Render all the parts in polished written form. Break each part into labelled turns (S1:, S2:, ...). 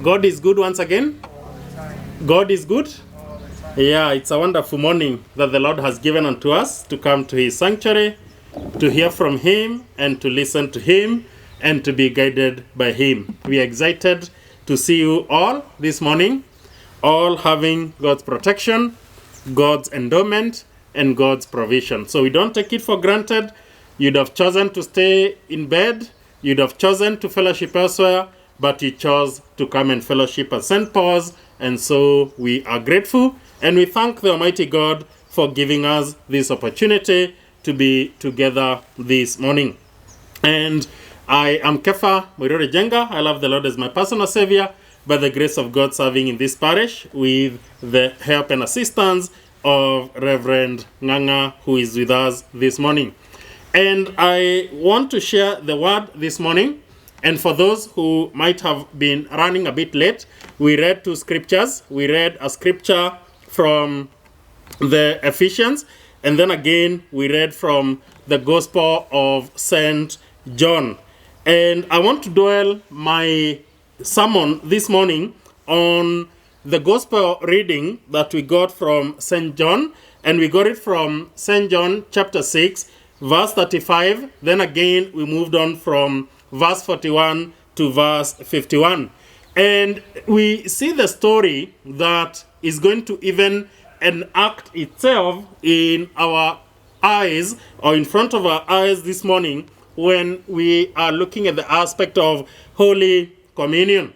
S1: God is good once again. God is good. Yeah, it's a wonderful morning that the Lord has given unto us to come to his sanctuary, to hear from him and to listen to him and to be guided by him. We are excited to see you all this morning, all having God's protection, God's endowment, and God's provision. So we don't take it for granted. You'd have chosen to stay in bed, you'd have chosen to fellowship elsewhere, but you chose to come and fellowship at St. Paul's, and so we are grateful, and we thank the Almighty God for giving us this opportunity to be together this morning. And I am Kefa Mwiruri Jenga. I love the Lord as my personal Savior, by the grace of God serving in this parish with the help and assistance of Reverend Nganga, who is with us this morning. And I want to share the word this morning. And for those who might have been running a bit late, we read two scriptures. We read a scripture from the Ephesians, and then again we read from the Gospel of St. John. And I want to dwell my sermon this morning on the Gospel reading that we got from St. John, and we got it from St. John chapter 6, verse 35. Then again we moved on from verse 41 to verse 51. And we see the story that is going to even enact itself in our eyes, or in front of our eyes this morning, when we are looking at the aspect of Holy Communion.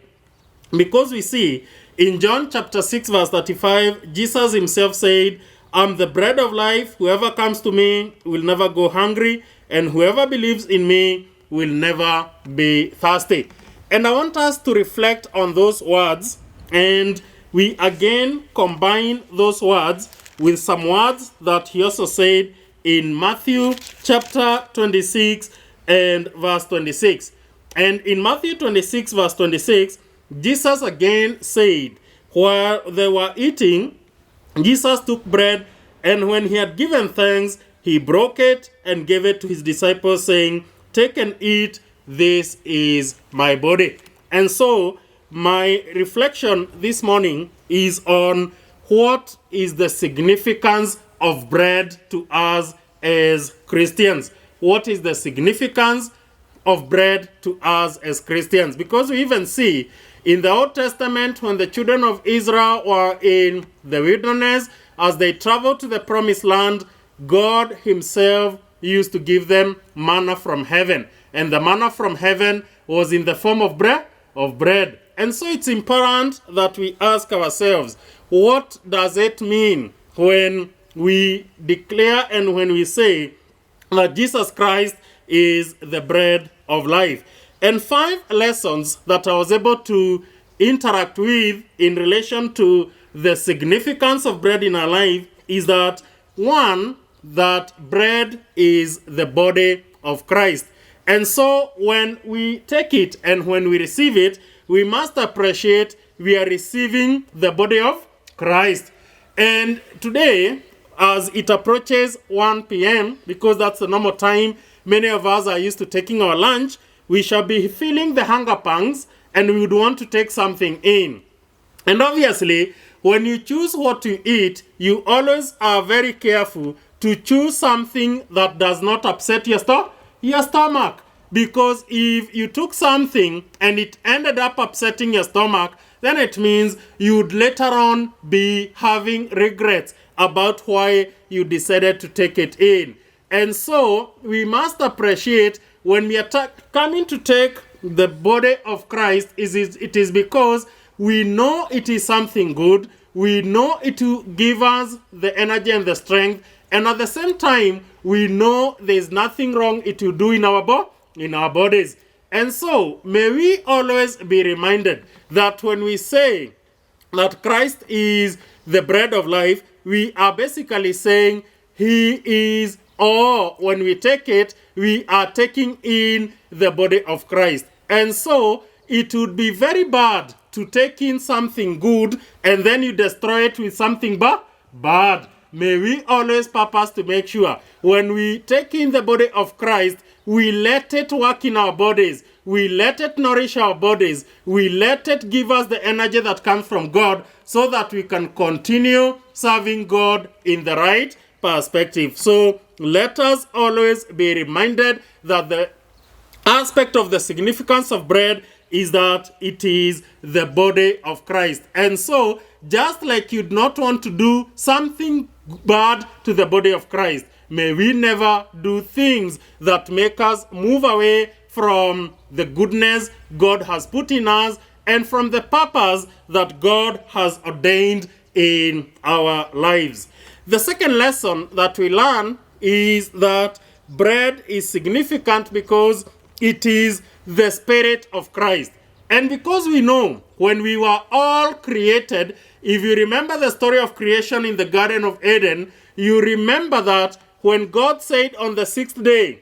S1: Because we see in John chapter 6 verse 35, Jesus himself said, "I'm the bread of life. Whoever comes to me will never go hungry, and whoever believes in me will never be thirsty." And I want us to reflect on those words, and we again combine those words with some words that he also said in Matthew chapter 26 and verse 26. And in Matthew 26 verse 26, Jesus again said, while they were eating, Jesus took bread, and when he had given thanks, he broke it and gave it to his disciples, saying, "Take and eat, this is my body." And so my reflection this morning is on what is the significance of bread to us as Christians. What is the significance of bread to us as Christians? Because we even see in the Old Testament, when the children of Israel were in the wilderness, as they traveled to the promised land, God himself used to give them manna from heaven. And the manna from heaven was in the form of bread. And so it's important that we ask ourselves, what does it mean when we declare and when we say that Jesus Christ is the bread of life? And 5 lessons that I was able to interact with in relation to the significance of bread in our life is that, 1, that bread is the body of Christ. And so when we take it and when we receive it, we must appreciate we are receiving the body of Christ. And today, as it approaches 1 p.m., because that's the normal time many of us are used to taking our lunch, we shall be feeling the hunger pangs, and we would want to take something in. And obviously, when you choose what to eat, you always are very careful to choose something that does not upset your stomach. Because if you took something and it ended up upsetting your stomach, then it means you would later on be having regrets about why you decided to take it in. And so we must appreciate when we are coming to take the body of Christ, it is because we know it is something good, we know it will give us the energy and the strength, and at the same time, we know there is nothing wrong it will do in our bodies. And so, may we always be reminded that when we say that Christ is the bread of life, we are basically saying he is, or when we take it, we are taking in the body of Christ. And so, it would be very bad to take in something good and then you destroy it with something bad. May we always purpose to make sure when we take in the body of Christ, we let it work in our bodies. we let it nourish our bodies, we let it give us the energy that comes from God so that we can continue serving God in the right perspective. So let us always be reminded that the aspect of the significance of bread is that it is the body of Christ. And so, just like you'd not want to do something bad to the body of Christ, may we never do things that make us move away from the goodness God has put in us and from the purpose that God has ordained in our lives. The second lesson that we learn is that bread is significant because it is the Spirit of Christ. And because we know when we were all created, if you remember the story of creation in the Garden of Eden, you remember that when God said on the sixth day,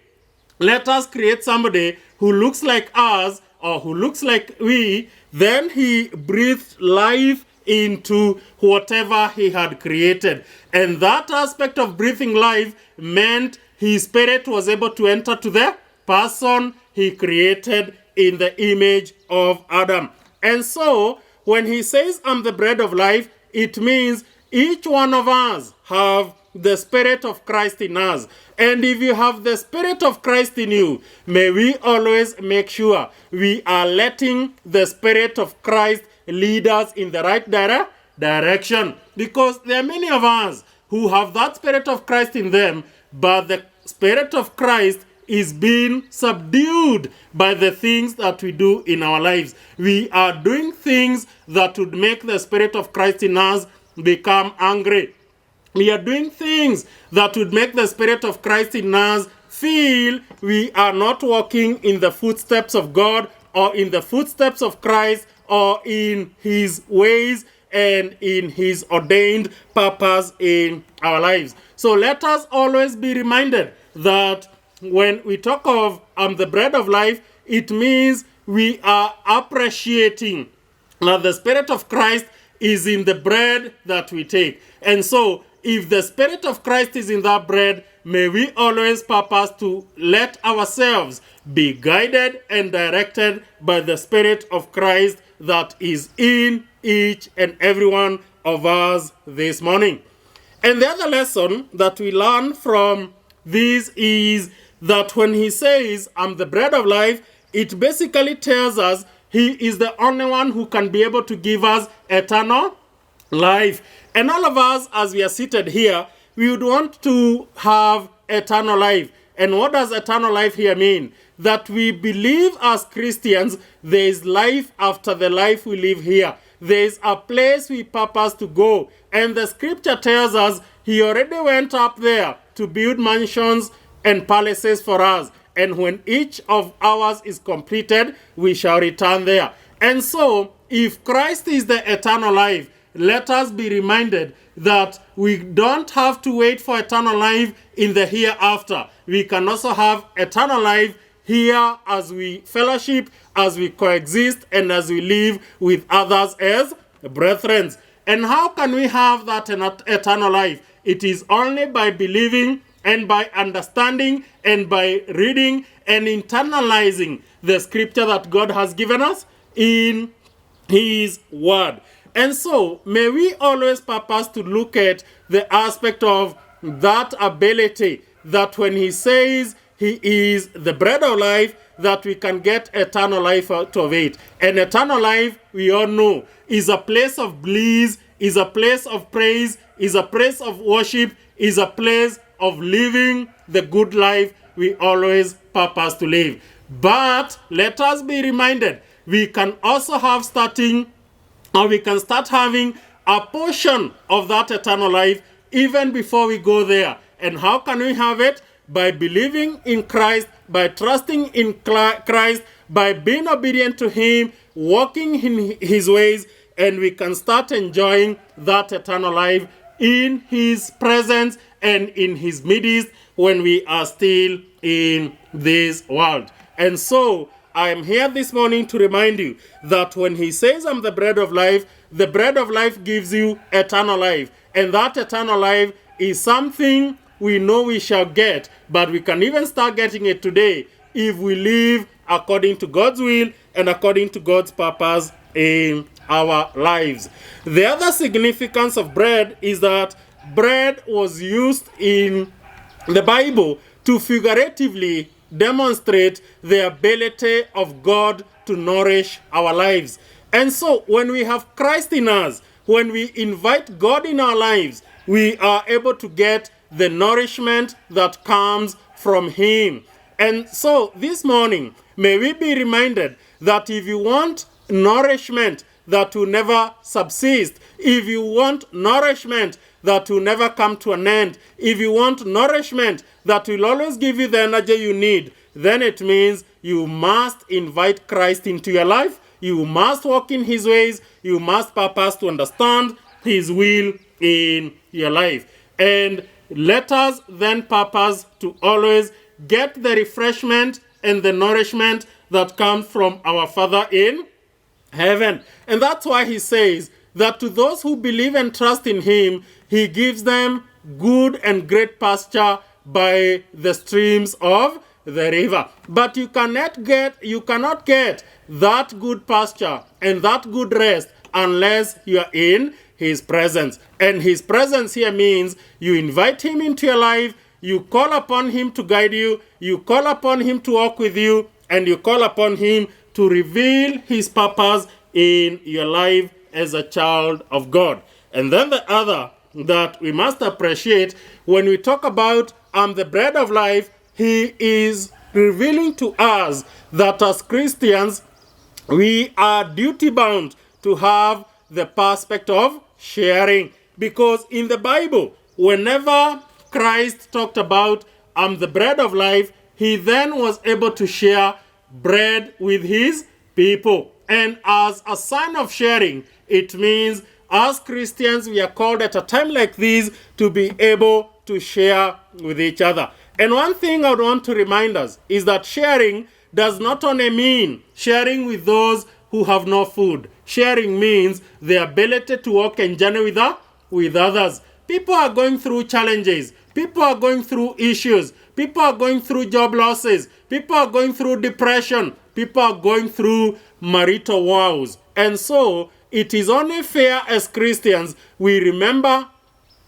S1: let us create somebody who looks like us or who looks like we, then he breathed life into whatever he had created. And that aspect of breathing life meant his spirit was able to enter to the person he created in the image of Adam. And so, when he says, I'm the bread of life, it means each one of us have the Spirit of Christ in us. And if you have the Spirit of Christ in you, may we always make sure we are letting the Spirit of Christ lead us in the right direction. Because there are many of us who have that Spirit of Christ in them, but the Spirit of Christ is being subdued by the things that we do in our lives. We are doing things that would make the Spirit of Christ in us become angry. We are doing things that would make the Spirit of Christ in us feel we are not walking in the footsteps of God or in the footsteps of Christ or in his ways and in his ordained purpose in our lives. So let us always be reminded that when we talk of the bread of life, it means we are appreciating that the Spirit of Christ is in the bread that we take. And so, if the Spirit of Christ is in that bread, may we always purpose to let ourselves be guided and directed by the Spirit of Christ that is in each and every one of us this morning. And the other lesson that we learn from this is that when he says, I'm the bread of life, it basically tells us he is the only one who can be able to give us eternal life. And all of us, as we are seated here, we would want to have eternal life. And what does eternal life here mean? That we believe as Christians there is life after the life we live here. There is a place we purpose to go. And the scripture tells us he already went up there to build mansions and palaces for us. And when each of ours is completed, we shall return there. And so, if Christ is the eternal life, let us be reminded that we don't have to wait for eternal life in the hereafter. We can also have eternal life here as we fellowship, as we coexist, and as we live with others as brethren. And how can we have that eternal life? It is only by believing and by understanding and by reading and internalizing the scripture that God has given us in his word. And so, may we always purpose to look at the aspect of that ability that when he says he is the bread of life, that we can get eternal life out of it. And eternal life, we all know, is a place of bliss, is a place of praise, is a place of worship, is a place of living the good life we always purpose to live. But let us be reminded, we can also have we can start having a portion of that eternal life even before we go there. And how can we have it? By believing in Christ, by trusting in Christ, by being obedient to him, walking in his ways, and we can start enjoying that eternal life in his presence and in his midst when we are still in this world. And so, I am here this morning to remind you that when he says, I'm the bread of life gives you eternal life. And that eternal life is something we know we shall get, but we can even start getting it today if we live according to God's will and according to God's purpose in our lives. The other significance of bread is that bread was used in the Bible to figuratively demonstrate the ability of God to nourish our lives. And so when we have Christ in us, when we invite God in our lives, we are able to get the nourishment that comes from Him. And so this morning, may we be reminded that if you want nourishment that will never subsist, if you want nourishment that will never come to an end, if you want nourishment that will always give you the energy you need, then it means you must invite Christ into your life. You must walk in His ways. You must purpose to understand His will in your life. And let us then purpose to always get the refreshment and the nourishment that comes from our Father in heaven. And that's why He says that to those who believe and trust in Him, He gives them good and great pasture by the streams of the river. But you cannot get that good pasture and that good rest unless you are in His presence. And His presence here means you invite Him into your life, you call upon Him to guide you, you call upon Him to walk with you, and you call upon Him to reveal His purpose in your life as a child of God. And then the other that we must appreciate when we talk about the bread of life, He is revealing to us that as Christians, we are duty-bound to have the perspective of sharing. Because in the Bible, whenever Christ talked about the bread of life, He then was able to share bread with His people. And as a sign of sharing, it means as Christians, we are called at a time like this to be able to share with each other. And one thing I would want to remind us is that sharing does not only mean sharing with those who have no food. Sharing means the ability to walk and journey with others. People are going through challenges. People are going through issues. People are going through job losses. People are going through depression. People are going through marital woes. And so it is only fair as Christians we remember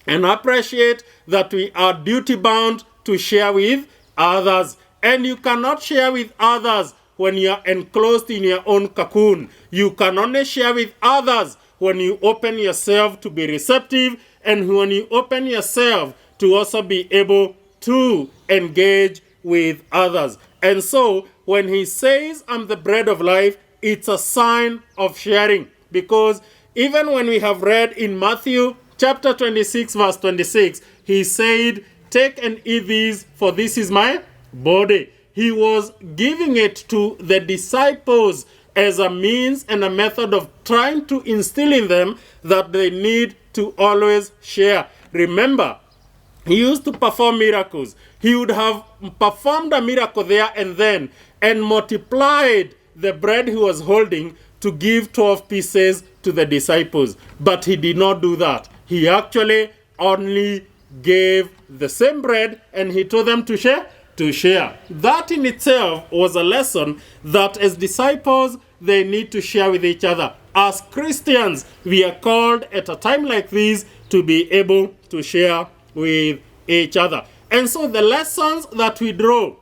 S1: and appreciate that we are duty-bound to share with others. And you cannot share with others when you are enclosed in your own cocoon. You can only share with others when you open yourself to be receptive and when you open yourself to also be able to engage with others. And so when He says, I'm the bread of life, it's a sign of sharing. Because even when we have read in Matthew chapter 26 verse 26, He said, take and eat these, for this is my body. He was giving it to the disciples as a means and a method of trying to instill in them that they need to always share. Remember, He used to perform miracles. He would have performed a miracle there and then and multiplied the bread He was holding to give 12 pieces to the disciples. But He did not do that. He actually only gave the same bread and He told them to share. That in itself was a lesson that as disciples they need to share with each other. As Christians, we are called at a time like this to be able to share with each other. And so the lessons that we draw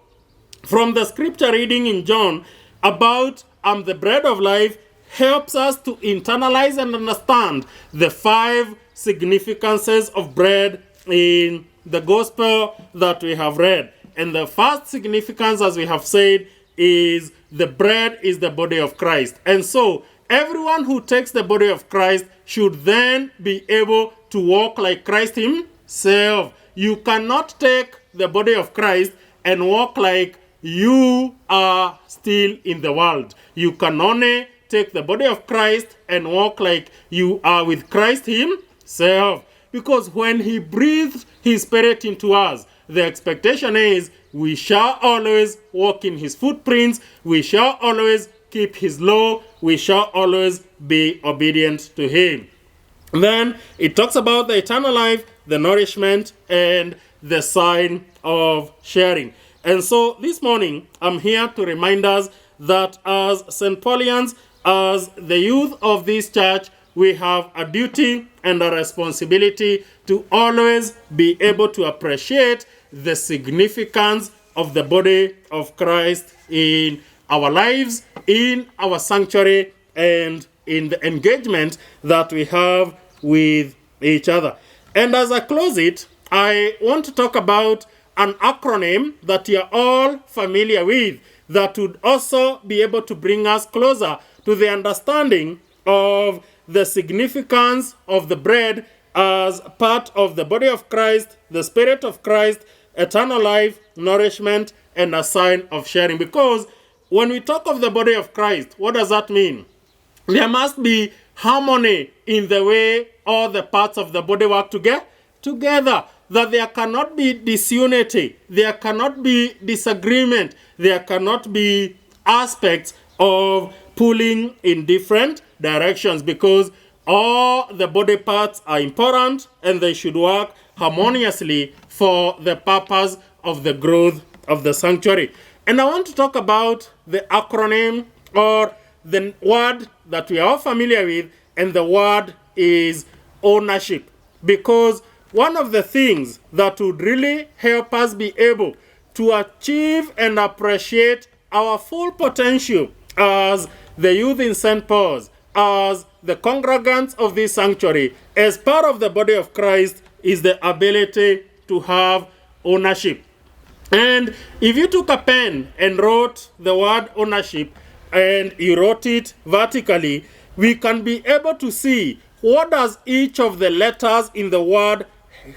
S1: from the scripture reading in John about the bread of life helps us to internalize and understand the 5 significances of bread in the gospel that we have read. And the first significance, as we have said, is the bread is the body of Christ. And so everyone who takes the body of Christ should then be able to walk like Christ Himself. You cannot take the body of Christ and walk like you are still in the world. You can only take the body of Christ and walk like you are with Christ Himself. Because when He breathed His Spirit into us, the expectation is we shall always walk in His footprints, we shall always keep His law, we shall always be obedient to Him. Then it talks about the eternal life, the nourishment, and the sign of sharing. And so this morning, I'm here to remind us that as St. Paulians, as the youth of this church, we have a duty and a responsibility to always be able to appreciate the significance of the body of Christ in our lives, in our sanctuary, and in the engagement that we have with each other. And as I close it, I want to talk about an acronym that you're all familiar with that would also be able to bring us closer to the understanding of the significance of the bread as part of the body of Christ, the Spirit of Christ, eternal life, nourishment, and a sign of sharing. Because when we talk of the body of Christ, what does that mean? There must be harmony in the way all the parts of the body work together. That there cannot be disunity, there cannot be disagreement, there cannot be aspects of pulling in different directions, because all the body parts are important and they should work harmoniously for the purpose of the growth of the sanctuary. And I want to talk about the acronym, or the word that we are all familiar with, and the word is ownership. Because one of the things that would really help us be able to achieve and appreciate our full potential as the youth in St. Paul's, as the congregants of this sanctuary, as part of the body of Christ, is the ability to have ownership. And if you took a pen and wrote the word ownership, and you wrote it vertically, we can be able to see what does each of the letters in the word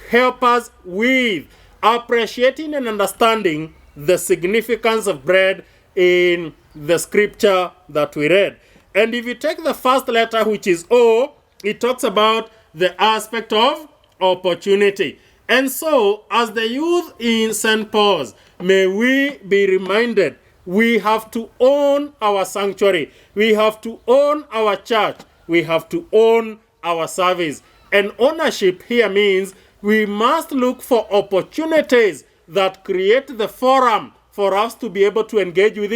S1: help us with appreciating and understanding the significance of bread in the scripture that we read. And if you take the first letter, which is O, it talks about the aspect of opportunity. And so, as the youth in St. Paul's, may we be reminded we have to own our sanctuary, we have to own our church, we have to own our service. And ownership here means we must look for opportunities that create the forum for us to be able to engage with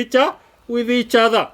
S1: each other.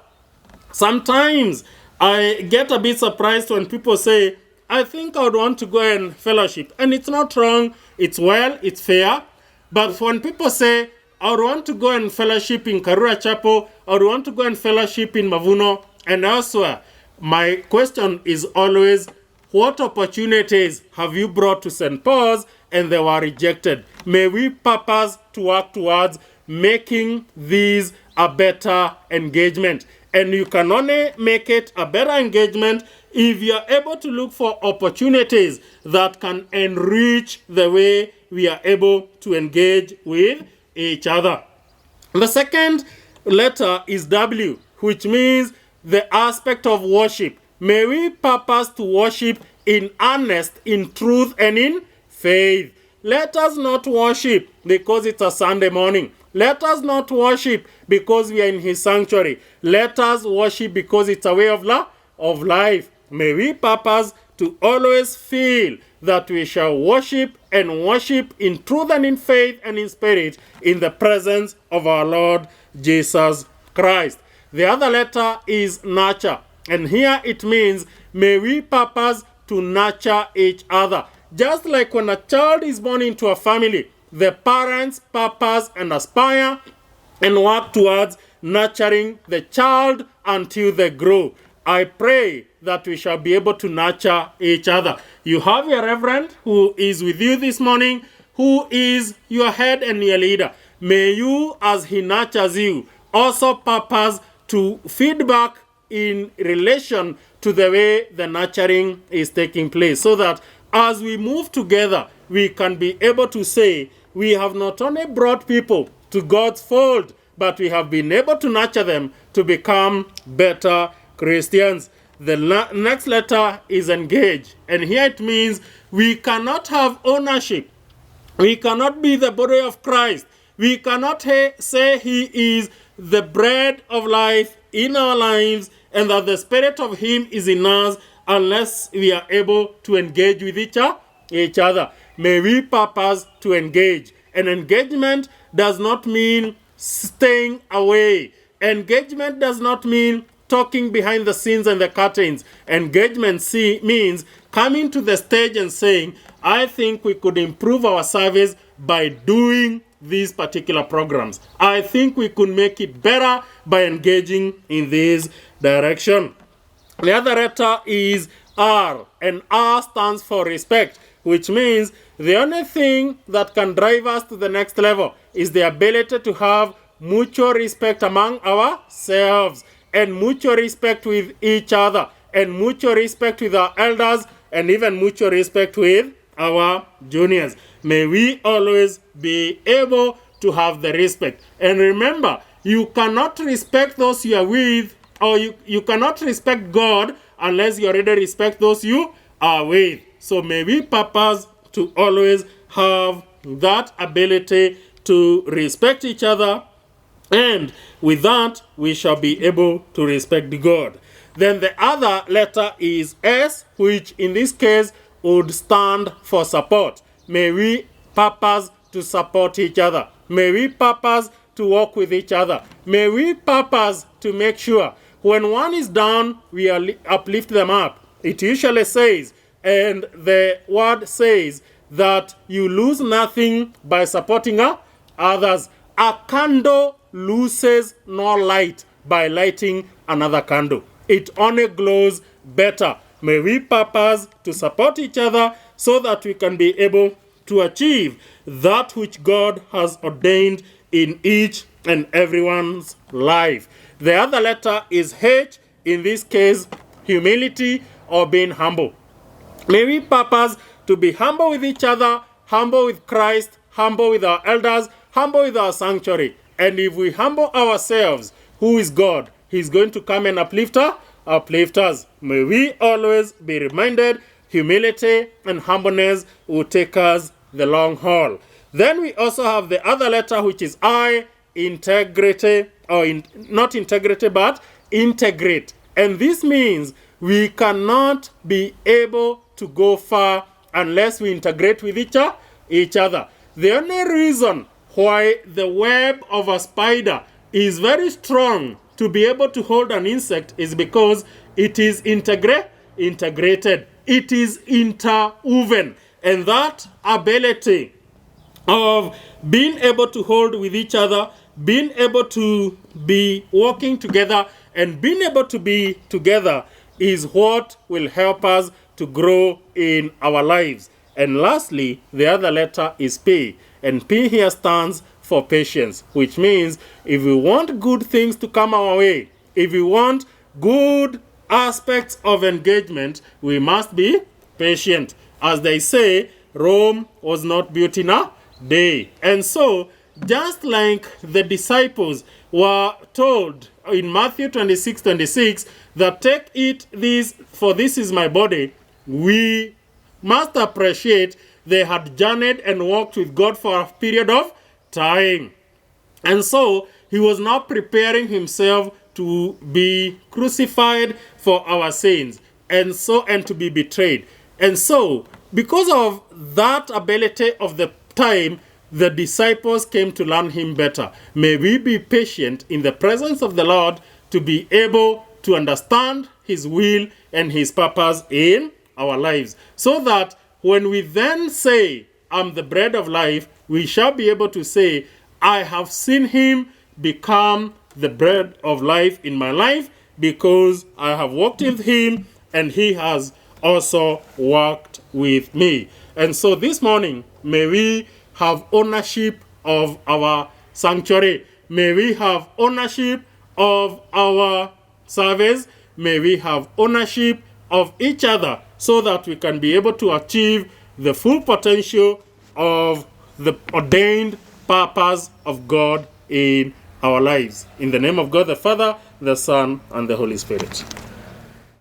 S1: Sometimes I get a bit surprised when people say, I think I would want to go and fellowship. And it's not wrong, it's well, it's fair. But when people say, I would want to go and fellowship in Karura Chapel, I would want to go and fellowship in Mavuno and elsewhere, my question is always, what opportunities have you brought to St. Paul's and they were rejected? May we purpose to work towards making these a better engagement. And you can only make it a better engagement if you are able to look for opportunities that can enrich the way we are able to engage with each other. The second letter is W, which means the aspect of worship. May we purpose to worship in earnest, in truth, and in faith. Let us not worship because it's a Sunday morning. Let us not worship because we are in his sanctuary. Let us worship because it's a way of life. May we purpose to always feel that we shall worship and worship in truth and in faith and in spirit in the presence of our Lord Jesus Christ. The other letter is nurture. And here it means, may we purpose to nurture each other. Just like when a child is born into a family, the parents purpose and aspire and work towards nurturing the child until they grow. I pray that we shall be able to nurture each other. You have your reverend who is with you this morning, who is your head and your leader. May you, as he nurtures you, also purpose to feedback in relation to the way the nurturing is taking place, so that as we move together, we can be able to say, we have not only brought people to God's fold, but we have been able to nurture them to become better Christians. The next letter is engage. And here it means we cannot have ownership. We cannot be the body of Christ. We cannot say he is the bread of life in our lives and that the spirit of him is in us unless we are able to engage with each other. May we purpose to engage. And engagement does not mean staying away. engagement does not mean talking behind the scenes and the curtains. Engagement means coming to the stage and saying, I think we could improve our service by doing these particular programs. I think we could make it better by engaging in this direction. The other letter is R, and R stands for respect, which means the only thing that can drive us to the next level is the ability to have mutual respect among ourselves, and mutual respect with each other, and mutual respect with our elders, and even mutual respect with our juniors. May we always be able to have the respect. And remember, you cannot respect those you are with, or you cannot respect God unless you already respect those you are with. So may we purpose to always have that ability to respect each other, and with that we shall be able to respect God. Then the other letter is S, which in this case would stand for support. May we purpose to support each other. May we purpose to walk with each other. May we purpose to make sure when one is down, we uplift them up. It usually says, and the word says, that you lose nothing by supporting others. A candle loses no light by lighting another candle. It only glows better. May we purpose to support each other so that we can be able to achieve that which God has ordained in each and everyone's life. The other letter is H, in this case, humility or being humble. May we purpose to be humble with each other, humble with Christ, humble with our elders, humble with our sanctuary. And if we humble ourselves, who is God, He's going to come and uplift us. May we always be reminded, humility and humbleness will take us the long haul. Then we also have the other letter, which is I, integrity, or not integrity, but integrate. And this means we cannot be able to go far unless we integrate with each other. The only reason why the web of a spider is very strong to be able to hold an insect is because it is integrated. It is interwoven. And that ability of being able to hold with each other, being able to be working together, and being able to be together is what will help us to grow in our lives. And lastly, the other letter is P. And P here stands for patience, which means if we want good things to come our way, if we want good aspects of engagement, we must be patient. As they say, Rome was not built in a day. And so, just like the disciples were told in Matthew 26:26 that take it this, for this is my body, we must appreciate they had journeyed and walked with God for a period of time. And so he was now preparing himself to be crucified for our sins, and to be betrayed. And so, because of that ability of the time, the disciples came to learn him better. May we be patient in the presence of the Lord to be able to understand his will and his purpose in our lives, so that when we then say, I'm the bread of life, we shall be able to say, I have seen him become the bread of life in my life because I have walked with him and he has also walked with me. And so this morning, may we have ownership of our sanctuary. May we have ownership of our service. May we have ownership of each other so that we can be able to achieve the full potential of the ordained purpose of God in our lives. In the name of God the Father, the Son, and the Holy Spirit.